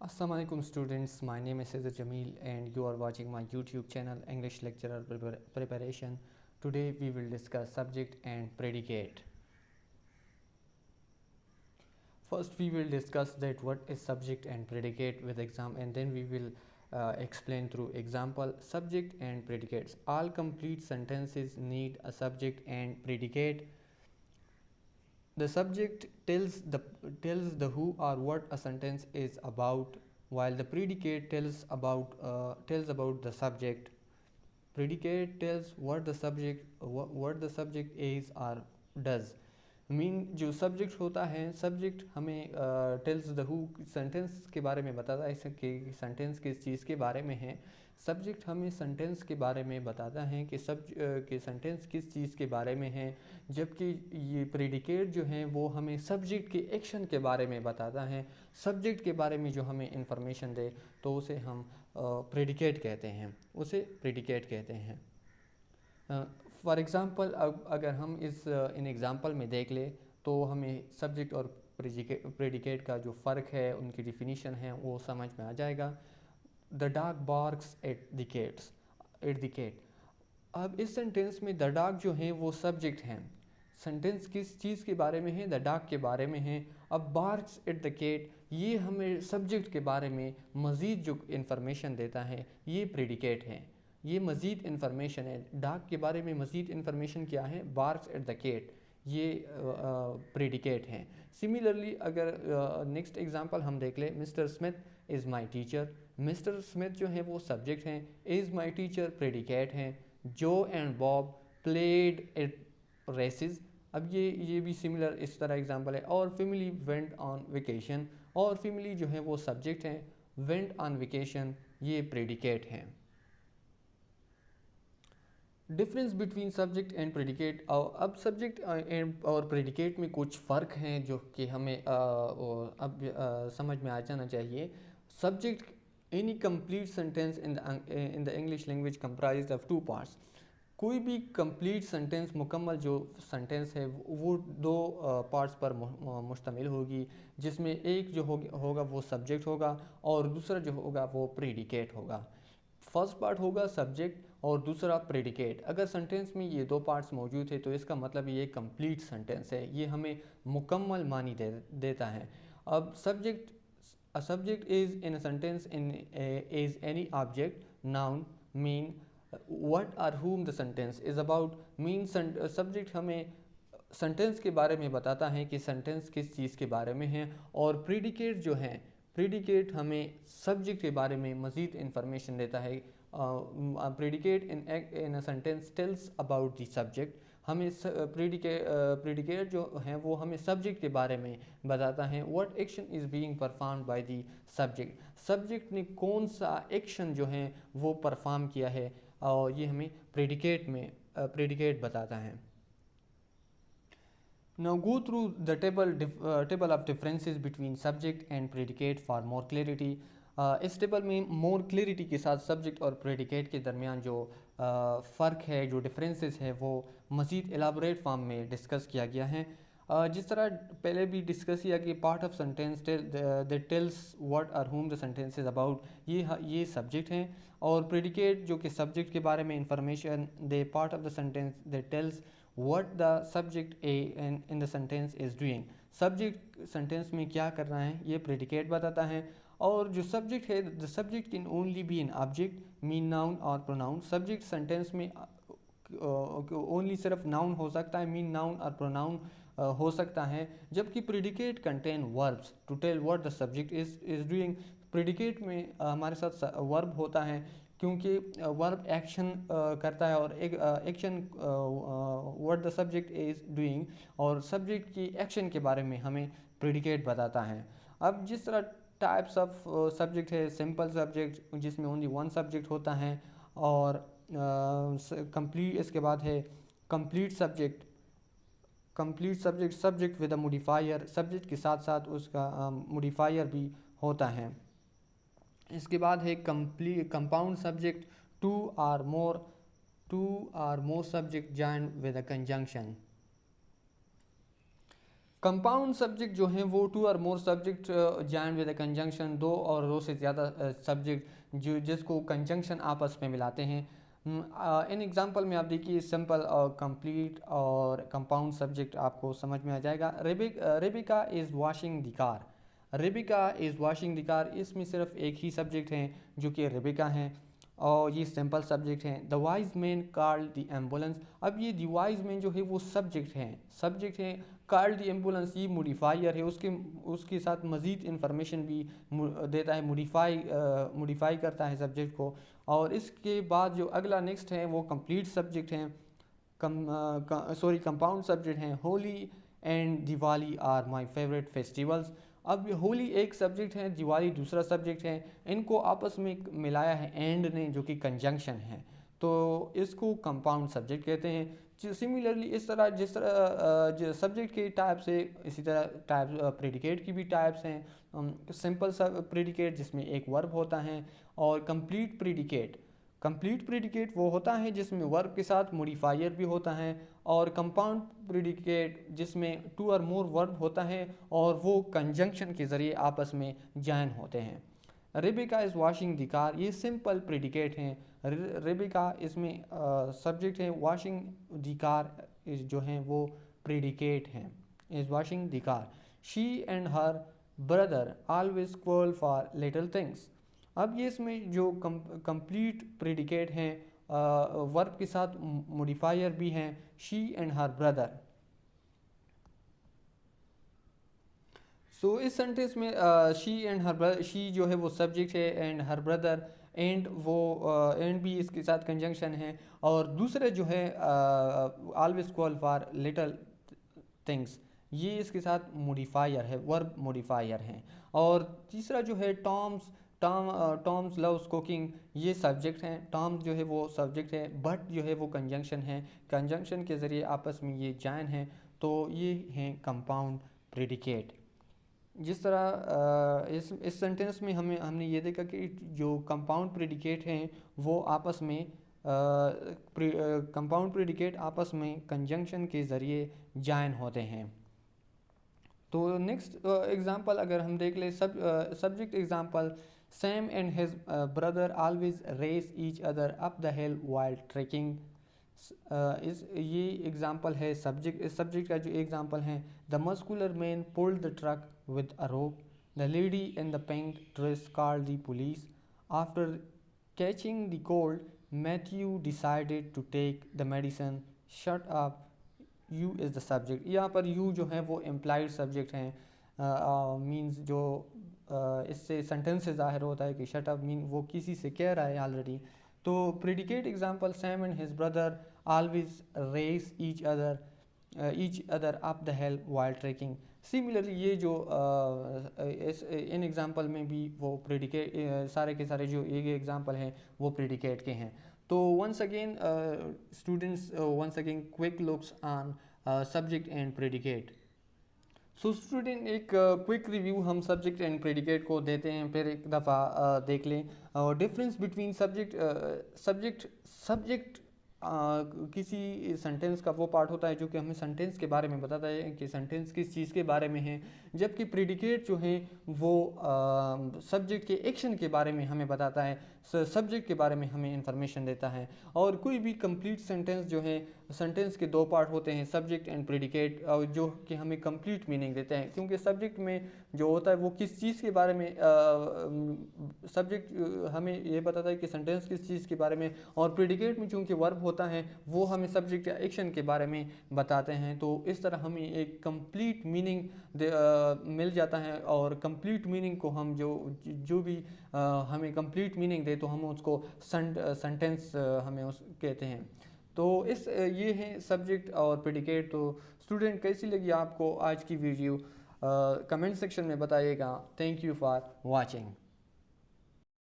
Assalamualaikum students, my name is Cesar Jamil and you are watching my YouTube channel English Lecturer Preparation. Today we will discuss subject and predicate. First we will discuss that what is subject and predicate with exam, and then we will explain through example. Subject and predicates. All complete sentences need a subject and predicate. The subject tells the who or what a sentence is about, while the predicate tells about the subject. Predicate tells what the subject is or does. जो subject होता है, subject हमें tells the who, sentence के बारे में बताता है कि सेंटेंस किस चीज़ के बारे में है. सब्जेक्ट हमें सेंटेंस के बारे में बताता है कि सेंटेंस किस चीज़ के बारे में है, जबकि ये प्रेडिकेट जो है वो हमें सब्जेक्ट के एक्शन के बारे में बताता है. सब्जेक्ट के बारे में जो हमें इंफॉर्मेशन दे तो उसे हम प्रेडिकेट कहते हैं. फॉर एग्ज़ाम्पल अगर हम इन एग्ज़ाम्पल में देख ले तो हमें सब्जेक्ट और प्रेडिकेट का जो फ़र्क है, उनकी डिफिनीशन है, वो समझ में आ जाएगा. The dog barks at the cat. अब इस सेंटेंस में द डॉग जो है वो सब्जेक्ट हैं. सेंटेंस किस चीज़ के बारे में है? द डॉग के बारे में है. अब बार्क्स एट द केट, ये हमें सब्जेक्ट के बारे में मज़ीद जो इंफॉर्मेशन देता है, ये प्रेडिकेट है. ये मज़ीद इन्फॉर्मेशन है. डॉग के बारे में मज़ीद इन्फॉर्मेशन क्या है? बार्क्स एट द केट, ये प्रेडिकेट हैं. सिमिलरली अगर नेक्स्ट एग्जांपल हम देख लें, mister Smith is my teacher. Mister Smith जो है वो सब्जेक्ट हैं, इज़ माय टीचर प्रेडिकेट हैं. Joe and Bob played at races. अब ये भी सिमिलर इस तरह एग्जांपल है. और फैमिली वेंट ऑन वेकेशन, और फैमिली जो है वो सब्जेक्ट हैं, वेंट ऑन वेकेशन ये प्रेडिकेट हैं. Difference between subject and predicate. अब सब्जेक्ट एंड और प्रेडिकेट में कुछ फ़र्क हैं जो कि हमें अब समझ में आ जाना चाहिए. Subject any complete sentence in the English language comprise of two parts. कोई भी कंप्लीट सेंटेंस, मुकम्मल जो सेंटेंस है वो दो पार्ट्स पर मुश्तमिल होगी, जिसमें एक जो होगा वो सब्जेक्ट होगा और दूसरा जो होगा वो प्रेडिकेट होगा. फर्स्ट पार्ट होगा सब्जेक्ट और दूसरा प्रेडिकेट. अगर सेंटेंस में ये दो पार्ट्स मौजूद है तो इसका मतलब ये कंप्लीट सेंटेंस है, ये हमें मुकम्मल मानी देता है. अब subject is in a sentence is any object, noun, mean, what और whom the sentence is about. Mean subject हमें सेंटेंस के बारे में बताता है कि सेंटेंस किस चीज़ के बारे में है, और प्रेडिकेट जो है, प्रेडिकेट हमें सब्जेक्ट के बारे में मज़ीद इंफॉर्मेशन देता है. Predicate in a sentence tells about the subject. हमें प्रेडिकेट जो है वो हमें सब्जेक्ट के बारे में बताता है. What action is being performed by the subject. Subject ने कौन सा एक्शन जो है वो परफॉर्म किया है, और ये हमें प्रेडिकेट बताता है. Now go through the table of differences between subject and predicate for more clarity. इस टेबल में मोर क्लियरिटी के साथ सब्जेक्ट और प्रेडिकेट के दरमियान जो फ़र्क है, जो डिफरेंसेस है, वो मज़ीद एलाबोरेट फॉर्म में डिस्कस किया गया है. जिस तरह पहले भी डिस्कस किया कि part of sentence that tells what और whom the sentence is about, ये सब्जेक्ट हैं. और प्रेडिकेट जो कि सब्जेक्ट के बारे में information they, part of the sentence that tells what the subject in the sentence is doing. Subject sentence में क्या कर रहा है ये प्रेडिकेट बताता है. और जो सब्जेक्ट है, the subject can only be an object, mean, noun और प्रोनाउन. सब्जेक्ट सेंटेंस में ओनली सिर्फ नाउन हो सकता है, मीन, नाउन और प्रोनाउन हो सकता है. जबकि predicate contain verbs to tell what the subject is doing. Predicate में हमारे साथ वर्ब होता है, क्योंकि वर्ब एक्शन करता है, और एक action what the subject is doing, और सब्जेक्ट की एक्शन के बारे में हमें प्रेडिकेट बताता है. अब जिस तरह टाइप्स ऑफ सब्जेक्ट है, सिंपल सब्जेक्ट जिसमें ओनली वन सब्जेक्ट होता है, और कंप्लीट, इसके बाद है complete subject. Subject with a modifier, subject के साथ साथ उसका मोडिफायर भी होता है. इसके बाद है compound subject, two or more subject join with a conjunction. Compound subject जो हैं वो टू और more subject join with a conjunction, दो और दो से ज़्यादा सब्जेक्ट जो जिसको कंजंक्शन आपस में मिलाते हैं। इन एग्जांपल में आप देखिए सिंपल और कंप्लीट और कंपाउंड सब्जेक्ट आपको समझ में आ जाएगा। Rebecca is washing the car, Rebecca is washing the car, इसमें सिर्फ एक ही सब्जेक्ट हैं जो कि रेबिका हैं और ये सिंपल सब्जेक्ट हैं। The wise man called the ambulance, अब ये द वाइज मैन जो है वो सब्जेक्ट हैं। कॉल्ड द एम्बुलेंस ये मॉडिफायर है, उसके साथ मज़ीद इंफॉर्मेशन भी देता है, मॉडिफाई करता है सब्जेक्ट को। और इसके बाद जो अगला नेक्स्ट है वो कंप्लीट सब्जेक्ट हैं, कंपाउंड सब्जेक्ट हैं। Holi and Diwali are my favourite festivals, अब होली एक सब्जेक्ट है, दिवाली दूसरा सब्जेक्ट है, इनको आपस में मिलाया है एंड ने जो कि कंजंक्शन है, तो इसको कंपाउंड सब्जेक्ट कहते हैं। सिमिलरली इस तरह जिस तरह सब्जेक्ट के टाइप से इसी तरह टाइप प्रेडिकेट की भी टाइप्स हैं। सिंपल प्रेडिकेट जिसमें एक वर्ब होता है, और कंप्लीट प्रेडिकेट वो होता है जिसमें वर्ब के साथ मॉडिफायर भी होता है, और कंपाउंड प्रेडिकेट जिसमें टू और मोर वर्ब होता है और वो कंजंक्शन के ज़रिए आपस में जॉइन होते हैं। Rebecca is washing the car, ये सिंपल प्रेडिकेट हैं। रेबिका इसमें सब्जेक्ट है, वॉशिंग द कार जो हैं वो प्रेडिकेट हैं, is washing the car. She and her brother always quarrel for little things, अब ये इसमें जो कंप्लीट प्रेडिकेट हैं वर्ब के साथ मॉडिफायर भी हैं, शी एंड हर ब्रदर। सो इस सेंटेंस में she and her brother, she जो है वो सब्जेक्ट है एंड हर ब्रदर एंड वो एंड भी इसके साथ कंजंक्शन है, और दूसरे जो है always call for little things, ये इसके साथ मॉडिफायर है, वर्ब मॉडिफायर हैं। और तीसरा जो है टॉम्स लव्स कुकिंग, ये सब्जेक्ट हैं, टॉम्स जो है वो सब्जेक्ट है, बट जो है वो कंजंक्शन है, कंजंक्शन के ज़रिए आपस में ये जॉइन हैं, तो ये हैं कंपाउंड प्रेडिकेट। जिस तरह इस सेंटेंस में हमने ये देखा कि जो कंपाउंड प्रेडिकेट हैं वो आपस में कंपाउंड प्रेडिकेट आपस में कंजंक्शन के ज़रिए जॉइन होते हैं। तो नेक्स्ट एग्जांपल अगर हम देख ले, subject example, Sam and his brother always race each other up the hill while trekking, ये एग्जांपल है सब्जेक्ट का जो एग्जांपल है। The muscular man pulled the truck with a rope, the lady in the pink dress called the police, after catching the cold Matthew decided to take the medicine, shut up, you is the subject. यहाँ पर you जो है वो implied subject हैं, means जो इससे sentence से ज़ाहिर होता है कि शट अप मीन वो किसी से कह रहा है ऑलरेडी। तो predicate example, Sam and his brother always race each other up the hill while trekking. Similarly ये जो इन एग्जांपल में भी वो प्रेडिकेट सारे के सारे जो ये एग्जांपल हैं वो प्रेडिकेट के हैं। तो once again students, once again quick looks on subject and predicate। So student एक क्विक रिव्यू हम सब्जेक्ट एंड प्रेडिकेट को देते हैं, फिर एक दफ़ा देख लें डिफरेंस बिटवीन सब्जेक्ट किसी सेंटेंस का वो पार्ट होता है जो कि हमें सेंटेंस के बारे में बताता है कि सेंटेंस किस चीज़ के बारे में है, जबकि प्रेडिकेट जो है वो सब्जेक्ट के एक्शन के बारे में हमें बताता है, सब्जेक्ट के बारे में हमें इंफॉर्मेशन देता है। और कोई भी कंप्लीट सेंटेंस जो है, सेंटेंस के दो पार्ट होते हैं, सब्जेक्ट एंड प्रेडिकेट, जो कि हमें कंप्लीट मीनिंग देते हैं, क्योंकि सब्जेक्ट में जो होता है वो किस चीज़ के बारे में, सब्जेक्ट हमें ये बताता है कि सेंटेंस किस चीज़ के बारे में, और प्रेडिकेट में चूँकि वर्ब होता है वो हमें सब्जेक्ट या एक्शन के बारे में बताते हैं। तो इस तरह हमें एक कंप्लीट मीनिंग मिल जाता है, और कंप्लीट मीनिंग को हम जो भी हमें कंप्लीट मीनिंग दे तो हम उसको सेंटेंस हमें उस कहते हैं। तो ये है सब्जेक्ट और प्रेडिकेट। तो स्टूडेंट कैसी लगी आपको आज की वीडियो, कमेंट सेक्शन में बताइएगा। Thank you for watching.